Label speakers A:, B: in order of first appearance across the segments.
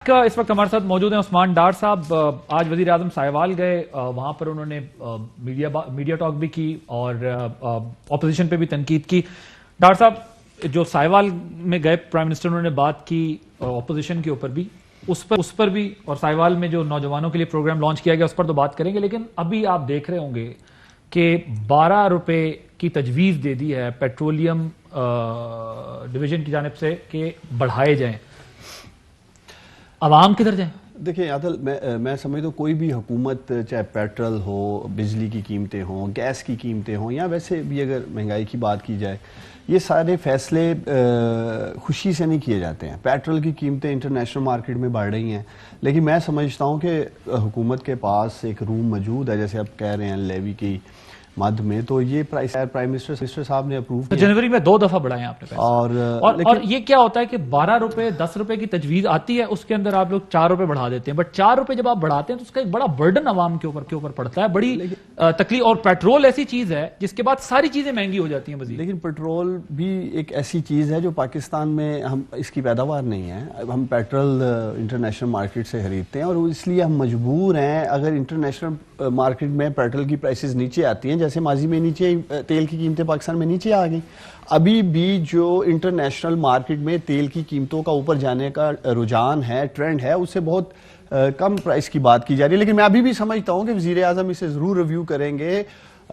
A: اس وقت ہمارے ساتھ موجود ہیں عثمان ڈار صاحب. آج وزیر اعظم سائیوال گئے, وہاں پر انہوں نے میڈیا ٹاک بھی کی اور اپوزیشن پہ بھی تنقید کی. ڈار صاحب, جو سائیوال میں گئے پرائم منسٹر, انہوں نے بات کی اپوزیشن کے اوپر بھی, اس پر بھی, اور سائیوال میں جو نوجوانوں کے لیے پروگرام لانچ کیا گیا اس پر تو بات کریں گے. لیکن ابھی آپ دیکھ رہے ہوں گے کہ 12 روپے کی تجویز دے دی ہے پیٹرولیم ڈویژن کی جانب سے کہ بڑھائے جائیں. عوام کدھر جائیں؟
B: دیکھیں عادل, میں سمجھتا ہوں کوئی بھی حکومت, چاہے پیٹرول ہو, بجلی کی قیمتیں ہوں, گیس کی قیمتیں ہوں, یا ویسے بھی اگر مہنگائی کی بات کی جائے, یہ سارے فیصلے خوشی سے نہیں کیے جاتے ہیں. پیٹرول کی قیمتیں انٹرنیشنل مارکیٹ میں بڑھ رہی ہیں, لیکن میں سمجھتا ہوں کہ حکومت کے پاس ایک روم موجود ہے, جیسے آپ کہہ رہے ہیں لیوی کی مد میں, تو یہ پرائم منسٹر صاحب نے اپروو کیا.
A: جنوری میں 2 دفعہ بڑھائے آپ نے پیسے. اور یہ کیا ہوتا ہے کہ 12 روپے 10 روپے کی تجویز آتی ہے, اس کے اندر آپ لوگ 4 روپے بڑھا دیتے ہیں. بٹ 4 روپے جب آپ بڑھاتے ہیں تو اس کا ایک بڑا برڈن عوام کے اوپر پڑتا ہے, بڑی تکلیف. اور پیٹرول ایسی چیز ہے جس کے بعد ساری چیزیں مہنگی ہو جاتی ہیں.
B: لیکن پیٹرول بھی ایک ایسی چیز ہے جو پاکستان میں ہم اس کی پیداوار نہیں ہے. ہم پیٹرول انٹرنیشنل مارکیٹ سے خریدتے ہیں, اور اس لیے ہم مجبور ہیں, اگر انٹرنیشنل مارکیٹ میں پیٹرول کی پرائسز نیچے آتی ہیں, جیسے ماضی میں نیچے تیل کی قیمتیں پاکستان میں نیچے آ گئی, ابھی بھی جو انٹرنیشنل مارکیٹ میں تیل کی قیمتوں کا اوپر جانے کا رجحان ہے, ٹرینڈ ہے, اس سے بہت کم پرائس کی بات کی جا رہی ہے. لیکن میں ابھی بھی سمجھتا ہوں کہ وزیر اعظم اسے ضرور ریویو کریں گے.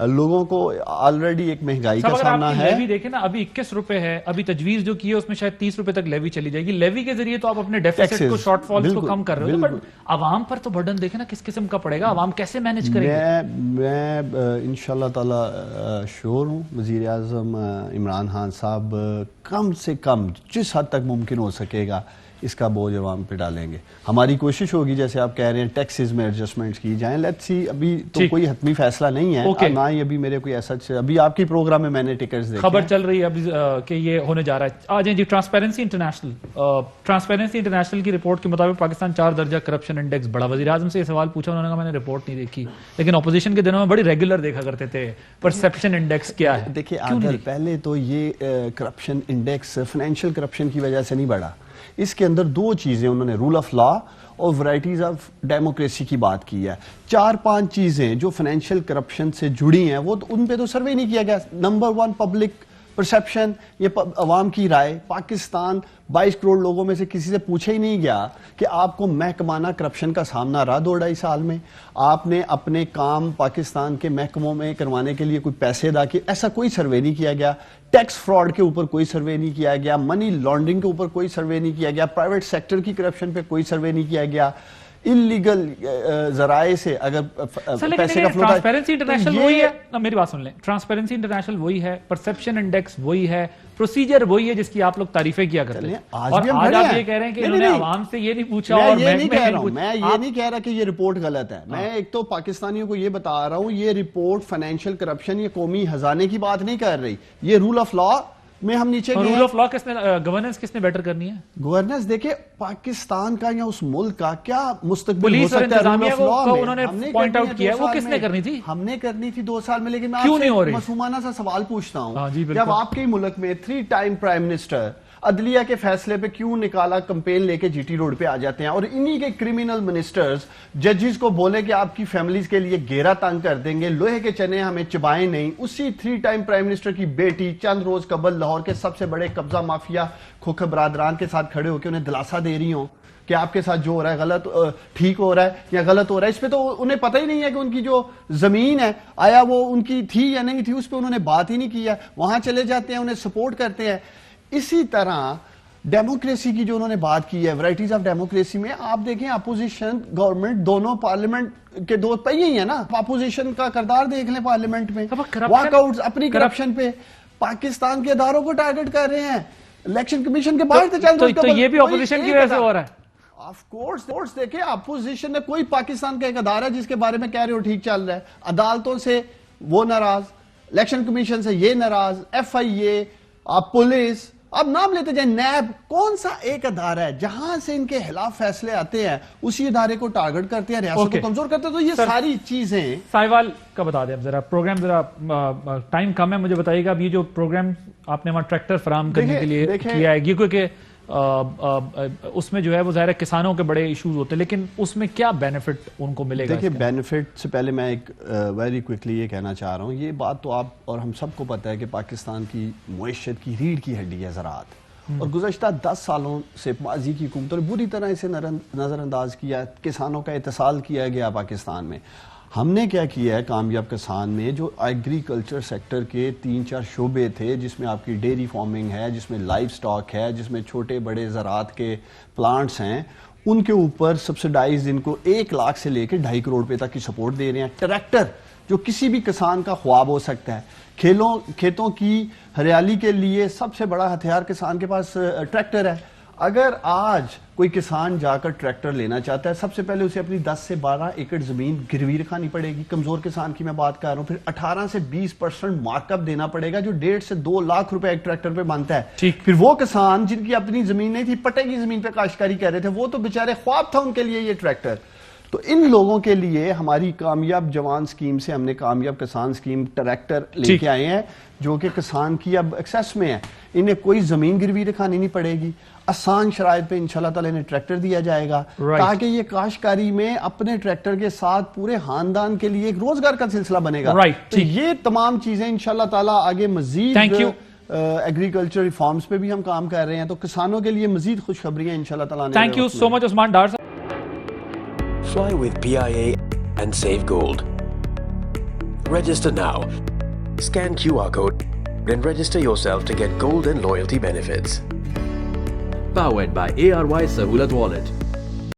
B: لوگوں کو آلریڈی ایک مہنگائی کا سامنا ہے.
A: لیوی دیکھیں نا, ابھی 21 روپے ہے, ابھی تجویز جو کی ہے اس میں شاید 30 روپے تک لیوی چلی جائے گی. لیوی کے ذریعے تو آپ اپنے ڈیفیسٹ کو, شارٹ فالز کو کم کر رہے ہو, بٹ عوام پر تو برڈن دیکھیں نا کس قسم کا پڑے گا, عوام کیسے مینج کرے گا.
B: میں انشاءاللہ تعالی شور ہوں وزیر اعظم عمران خان صاحب کم سے کم جس حد تک ممکن ہو سکے گا اس کا بوجھ عوام پہ ڈالیں گے. ہماری کوشش ہوگی, جیسے آپ کہہ رہے ہیں, ٹیکسز میں ایڈجسٹمنٹ کی جائیں. لیٹس سی, ابھی تو کوئی حتمی فیصلہ نہیں ہے, نہ ہی ابھی میرے کوئی ایسا, ابھی آپ کی پروگرام میں نے ٹکٹس دیکھے,
A: خبر چل رہی ہے ابھی کہ یہ ہونے جا رہا ہے. آ جائیں جی, ٹرانسپیرنسی انٹرنیشنل کی رپورٹ کے مطابق پاکستان 4 درجہ کرپشن انڈیکس بڑھا. وزیر اعظم سے یہ سوال پوچھا, انہوں نے کہا میں نے رپورٹ نہیں دیکھی, لیکن اپوزیشن کے دنوں میں بڑی ریگولر دیکھا کرتے تھے. پرسیپشن انڈیکس کیا ہے؟
B: دیکھیں عادل, پہلے تو یہ کرپشن انڈیکس فائنینشیل کرپشن کی وجہ سے نہیں بڑھا. اس کے اندر 2 چیزیں انہوں نے رول آف لا اور ورائٹیز آف ڈیموکریسی کی بات کی ہے. 4-5 چیزیں جو فائنینشیل کرپشن سے جڑی ہیں, وہ ان پہ تو سروے نہیں کیا گیا. نمبر 1 پبلک پرسیپشن, یہ عوام کی رائے. پاکستان 22 کروڑ لوگوں میں سے کسی سے پوچھا ہی نہیں گیا کہ آپ کو محکمانہ کرپشن کا سامنا رہا 2-2.5 سال میں, آپ نے اپنے کام پاکستان کے محکموں میں کروانے کے لیے کوئی پیسے ادا کیے, ایسا کوئی سروے نہیں کیا گیا. ٹیکس فراڈ کے اوپر کوئی سروے نہیں کیا گیا, منی لانڈرنگ کے اوپر کوئی سروے نہیں کیا گیا, پرائیویٹ سیکٹر کی کرپشن پہ کوئی سروے نہیں کیا گیا. انلیگل ذرائع سے اگر پیسے کا فلو,
A: ٹرانسپیرنسی انٹرنیشنل وہی ہے. میری بات سن لیں, ٹرانسپیرنسی انٹرنیشنل وہی ہے, پرسیپشن انڈیکس وہی ہے, پروسیجر وہی ہے جس کی آپ لوگ تعریفیں کیا کرتے ہیں. اور آج آپ یہ کہہ رہے ہیں کہ انہوں نے عوام سے یہ نہیں پوچھا. اور
B: میں یہ نہیں کہہ رہا کہ یہ رپورٹ غلط ہے. میں ایک تو پاکستانیوں کو یہ بتا رہا ہوں, یہ رپورٹ فائنینشیل کرپشن یا قومی خزانے کی بات نہیں کر رہی, یہ رول آف لا میں ہم نیچے گئے.
A: رول آف لا کس نے, گورننس کس نے بیٹر کرنی ہے؟
B: گورننس دیکھیں پاکستان کا یا اس ملک کا کیا مستقبل ہو سکتا ہے. رول آف لا
A: انہوں نے پوائنٹ آؤٹ کیا ہے, وہ کس نے کرنی تھی؟
B: ہم نے کرنی تھی 2 سال میں. لیکن میں
A: کیوں نہیں ہو رہی؟
B: معصومانہ سا سوال پوچھتا ہوں, جب آپ کے ملک میں 3 ٹائم پرائم منسٹر عدلیہ کے فیصلے پہ کیوں نکالا کمپین لے کے جی ٹی روڈ پہ آ جاتے ہیں, اور انہی کے کرمینل منسٹرز ججز کو بولے کہ آپ کی فیملیز کے لیے گھیرا تنگ کر دیں گے, لوہے کے چنے ہمیں چبائیں نہیں. اسی 3 ٹائم پرائم منسٹر کی بیٹی چند روز قبل لاہور کے سب سے بڑے قبضہ مافیا کھوکھر برادران کے ساتھ کھڑے ہو کے انہیں دلاسا دے رہی ہوں کہ آپ کے ساتھ جو ہو رہا ہے غلط, ٹھیک ہو رہا ہے یا غلط ہو رہا ہے. اس پہ تو انہیں پتہ ہی نہیں ہے کہ ان کی جو زمین ہے آیا وہ ان کی تھی یا نہیں تھی, اس پہ انہوں نے بات ہی نہیں کی ہے. وہاں چلے جاتے ہیں, انہیں سپورٹ کرتے ہیں. اسی طرح ڈیموکریسی کی جو انہوں نے بات کی ہے, ورائٹیز آف ڈیموکریسی میں آپ دیکھیں اپوزیشن گورنمنٹ دونوں پارلیمنٹ کے 2 پہیے ہی ہیں نا. اپوزیشن کا کردار دیکھ لیں پارلیمنٹ میں, واک آؤٹس اپنی کرپشن پہ پاکستان کے اداروں کو ٹارگٹ کر رہے ہیں. الیکشن کمیشن کے باہر
A: تو یہ بھی اپوزیشن کی وجہ سے ہو رہا ہے.
B: آف کورس دیکھیں اپوزیشن نے, کوئی پاکستان کا ایک ادارہ ہے جس کے بارے میں کہہ رہے ہو ٹھیک چل رہا ہے. عدالتوں سے وہ ناراض, الیکشن کمیشن سے یہ ناراض, ایف آئی اے, پولیس, اب نام لیتے جائیں, نیب, کون سا ایک ادارہ ہے جہاں سے ان کے خلاف فیصلے آتے ہیں اسی ادارے کو ٹارگٹ کرتے ہیں, ریاست کو کمزور کرتے ہیں. تو یہ ساری چیزیں.
A: سائیوال کا بتا دیں اب ذرا پروگرام, ذرا ٹائم کم ہے, مجھے بتائیے گا اب یہ جو پروگرام آپ نے وہاں ٹریکٹر فراہم کرنے کے لیے کیا ہے, یہ کوئی کہ اس میں جو ہے وہ ظاہر ہے کسانوں کے بڑے ایشوز ہوتے ہیں, لیکن اس میں کیا بینیفٹ ان کو ملے گا؟
B: دیکھیں بینیفٹ سے پہلے میں ایک ویری کوئکلی یہ کہنا چاہ رہا ہوں, یہ بات تو آپ اور ہم سب کو پتہ ہے کہ پاکستان کی معیشت کی ریڑھ کی ہڈی ہے زراعت, اور گزشتہ 10 سالوں سے ماضی کی حکومتوں نے بری طرح اسے نظر انداز کیا, کسانوں کا اتصال کیا گیا پاکستان میں. ہم نے کیا کیا ہے کامیاب کسان میں, جو ایگریکلچر سیکٹر کے 3-4 شعبے تھے, جس میں آپ کی ڈیری فارمنگ ہے, جس میں لائف سٹاک ہے, جس میں چھوٹے بڑے زراعت کے پلانٹس ہیں, ان کے اوپر سبسڈائز ان کو 1 لاکھ سے لے کے 2.5 کروڑ روپے تک کی سپورٹ دے رہے ہیں. ٹریکٹر جو کسی بھی کسان کا خواب ہو سکتا ہے, کھیتوں کی ہریالی کے لیے سب سے بڑا ہتھیار کسان کے پاس ٹریکٹر ہے. اگر آج کوئی کسان جا کر ٹریکٹر لینا چاہتا ہے, سب سے پہلے اسے اپنی 10 سے 12 ایکڑ زمین گروی رکھانی پڑے گی, کمزور کسان کی میں بات کر رہا ہوں. پھر 18 سے 20% مارک اپ دینا پڑے گا, جو 1.5 سے 2 لاکھ روپے ایک ٹریکٹر پہ بنتا ہے. پھر وہ کسان جن کی اپنی زمین نہیں تھی, پٹے کی زمین پہ کاشتکاری کر رہے تھے, وہ تو بیچارے خواب تھا ان کے لیے یہ ٹریکٹر. تو ان لوگوں کے لیے ہماری کامیاب جوان سکیم سے ہم نے کامیاب کسان سکیم ٹریکٹر لے کے آئے ہیں, جو کہ کسان کی اب ایکسیس میں ہے. انہیں کوئی زمین گروی رکھانی نہیں پڑے گی, آسان شرائط پہ انشاءاللہ تعالی انہیں ٹریکٹر دیا جائے گا, تاکہ یہ کاشتکاری میں اپنے ٹریکٹر کے ساتھ پورے خاندان کے لیے ایک روزگار کا سلسلہ بنے گا. تو یہ تمام چیزیں انشاءاللہ تعالی آگے مزید ایگریکلچر ریفارمز پہ بھی ہم کام کر رہے ہیں, تو کسانوں کے لیے مزید خوشخبریاں انشاءاللہ تعالی.
A: تھینک یو سو مچ عثمان ڈار صاحب.
C: Fly with PIA and save gold. Register now. Scan QR code and register yourself to get gold and loyalty benefits.
D: Powered by ARY Sahulat Wallet.